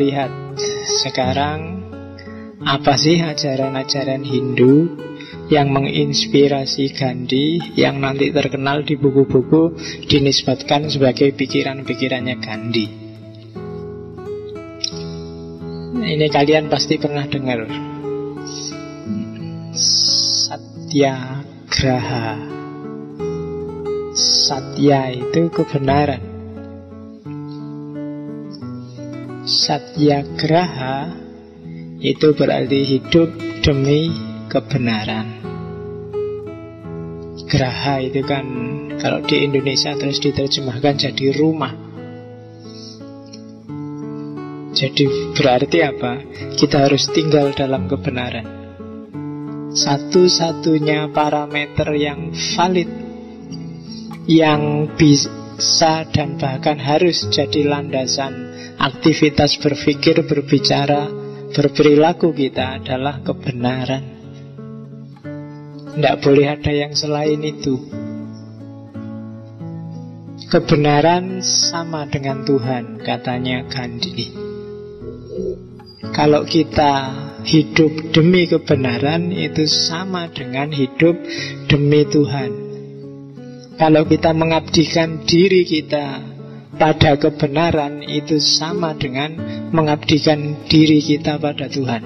lihat sekarang apa sih ajaran-ajaran Hindu yang menginspirasi Gandhi, yang nanti terkenal di buku-buku dinisbatkan sebagai pikiran-pikirannya Gandhi. Ini kalian pasti pernah dengar Satyagraha. Satya itu kebenaran. Satyagraha itu berarti hidup demi kebenaran. Graha itu kan kalau di Indonesia terus diterjemahkan jadi rumah. Jadi berarti apa? Kita harus tinggal dalam kebenaran. Satu-satunya parameter yang valid, yang bisa dan bahkan harus jadi landasan aktivitas berpikir, berbicara, berperilaku kita adalah kebenaran. Tidak boleh ada yang selain itu. Kebenaran sama dengan Tuhan, katanya Gandhi. Kalau kita hidup demi kebenaran, itu sama dengan hidup demi Tuhan. Kalau kita mengabdikan diri kita pada kebenaran, itu sama dengan mengabdikan diri kita pada Tuhan.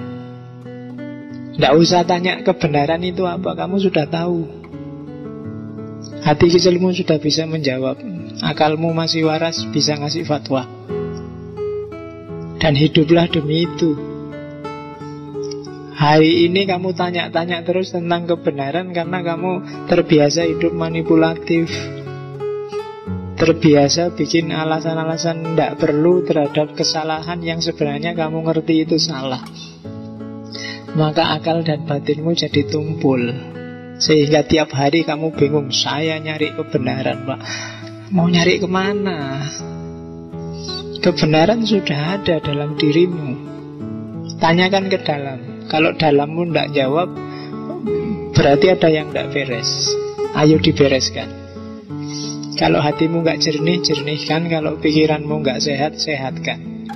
Tidak usah tanya kebenaran itu apa, kamu sudah tahu. Hati kecilmu sudah bisa menjawab. Akalmu masih waras, bisa ngasih fatwa. Dan hiduplah demi itu. Hari ini kamu tanya-tanya terus tentang kebenaran karena kamu terbiasa hidup manipulatif, terbiasa bikin alasan-alasan tidak perlu terhadap kesalahan yang sebenarnya kamu ngerti itu salah. Maka akal dan batinmu jadi tumpul, sehingga tiap hari kamu bingung. Saya nyari kebenaran, Pak. Mau nyari kemana? Kebenaran sudah ada dalam dirimu. Tanyakan ke dalam. Kalau dalammu tidak jawab, berarti ada yang tidak beres. Ayo dibereskan. Kalau hatimu nggak jernih, jernihkan. Kalau pikiranmu nggak sehat, sehatkan.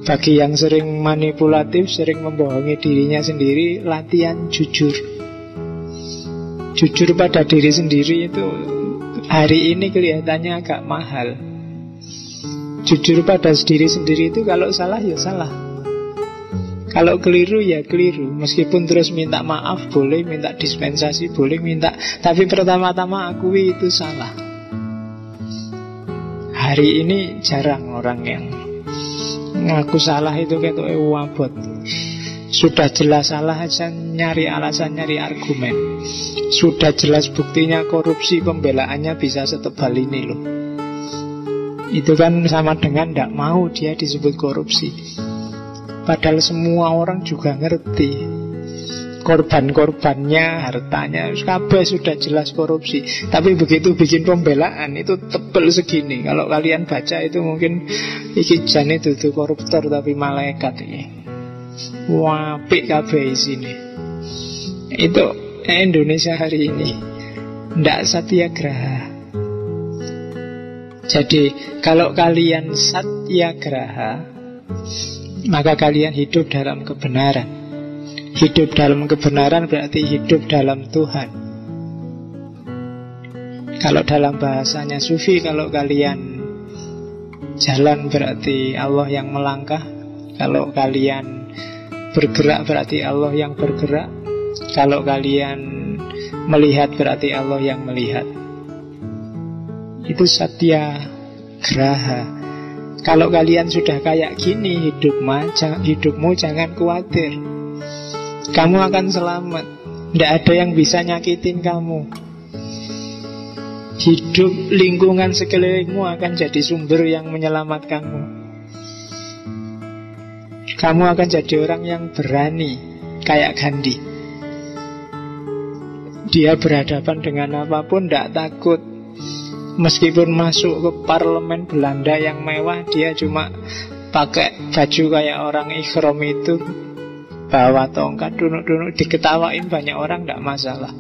Bagi yang sering manipulatif, sering membohongi dirinya sendiri, latihan jujur. Jujur pada diri sendiri itu hari ini kelihatannya agak mahal. Jujur pada diri sendiri itu kalau salah ya salah, kalau keliru ya keliru. Meskipun terus minta maaf boleh, minta dispensasi boleh, minta, tapi pertama-tama akui itu salah. Hari ini jarang orang yang ngaku salah itu kayak wabot. Sudah jelas salah aja nyari alasan, nyari argumen. Sudah jelas buktinya korupsi, pembelaannya bisa setebal ini loh. Itu kan sama dengan tidak mau dia disebut korupsi. Padahal semua orang juga ngerti korban-korbannya, hartanya, kabeh sudah jelas korupsi. Tapi begitu bikin pembelaan itu tebel segini. Kalau kalian baca itu mungkin iki jan itu tuh koruptor tapi malaikat ini. Wapik kabeh sini. Itu Indonesia hari ini. Ndak satyagraha. Jadi kalau kalian satyagraha, maka kalian hidup dalam kebenaran. Hidup dalam kebenaran berarti hidup dalam Tuhan. Kalau dalam bahasanya Sufi, kalau kalian jalan berarti Allah yang melangkah. Kalau kalian bergerak berarti Allah yang bergerak. Kalau kalian melihat berarti Allah yang melihat. Itu satyagraha. Kalau kalian sudah kayak gini hidupmu jangan khawatir. Kamu akan selamat. Tidak ada yang bisa nyakitin kamu. Hidup lingkungan sekelilingmu akan jadi sumber yang menyelamatkanmu. Kamu akan jadi orang yang berani, kayak Gandhi. Dia berhadapan dengan apapun tidak takut. Meskipun masuk ke parlemen Belanda yang mewah, dia cuma pakai baju kayak orang ikhram itu, bawa tongkat, duduk-duduk, diketawain banyak orang, tidak masalah.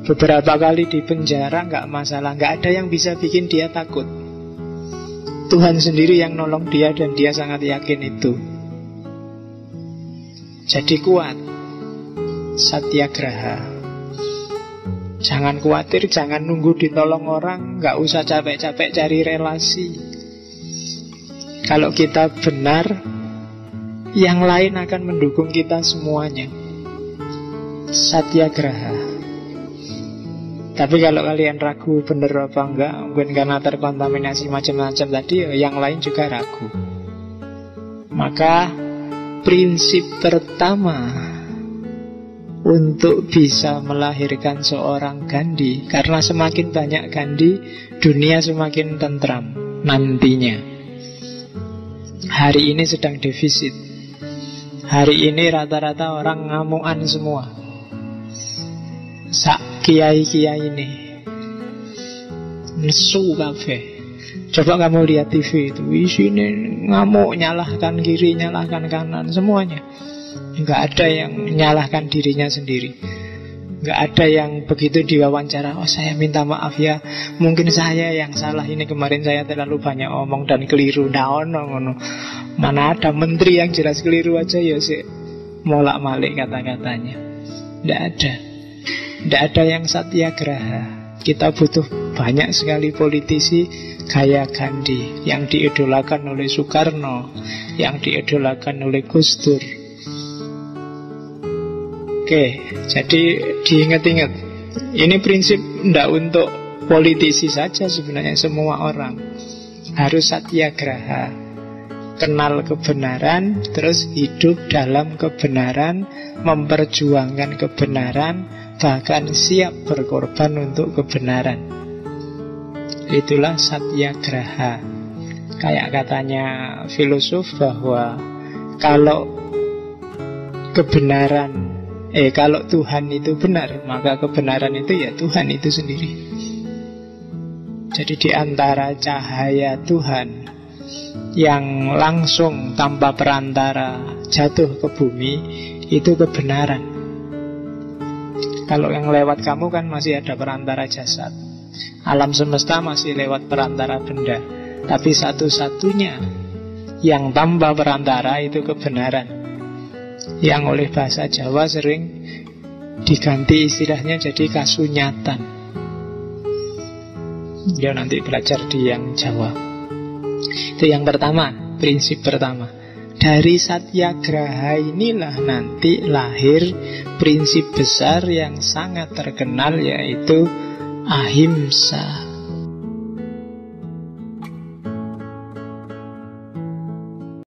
Beberapa kali di penjara, nggak masalah. Nggak ada yang bisa bikin dia takut. Tuhan sendiri yang nolong dia, dan dia sangat yakin itu. Jadi kuat, satyagraha. Jangan khawatir, jangan nunggu ditolong orang, gak usah capek-capek cari relasi. Kalau kita benar, yang lain akan mendukung kita semuanya. Satyagraha. Tapi kalau kalian ragu bener apa enggak, mungkin karena terkontaminasi macam-macam tadi, yang lain juga ragu. Maka prinsip pertama untuk bisa melahirkan seorang Gandhi, karena semakin banyak Gandhi, dunia semakin tentram nantinya. Hari ini sedang defisit. Hari ini rata-rata orang ngamuan semua. Sak kiai-kiai ini nesu kafe. Coba kamu lihat TV itu, isinya ngamuk, nyalahkan kiri, nyalahkan kanan, semuanya. Nggak ada yang nyalahkan dirinya sendiri. Nggak ada yang begitu diwawancara, oh saya minta maaf ya, mungkin saya yang salah, ini kemarin saya terlalu banyak omong dan keliru. Mana ada menteri yang jelas keliru aja ya sih molak-malik kata-katanya. Nggak ada. Nggak ada yang satyagraha. Kita butuh banyak sekali politisi kayak Gandhi, yang diidolakan oleh Soekarno, yang diidolakan oleh Gus Dur. Oke, jadi diingat-ingat. Ini prinsip tidak untuk politisi saja sebenarnya, semua orang harus satyagraha. Kenal kebenaran, terus hidup dalam kebenaran, memperjuangkan kebenaran, bahkan siap berkorban untuk kebenaran. Itulah satyagraha. Kayak katanya filosof bahwa kalau kalau Tuhan itu benar, maka kebenaran itu ya Tuhan itu sendiri. Jadi di antara cahaya Tuhan yang langsung tanpa perantara jatuh ke bumi, itu kebenaran. Kalau yang lewat kamu kan masih ada perantara jasad. Alam semesta masih lewat perantara benda. Tapi satu-satunya yang tanpa perantara itu kebenaran, yang oleh bahasa Jawa sering diganti istilahnya jadi kasunyatan. Ya nanti belajar di yang Jawa. Itu yang pertama, prinsip pertama. Dari satyagraha inilah nanti lahir prinsip besar yang sangat terkenal, yaitu ahimsa.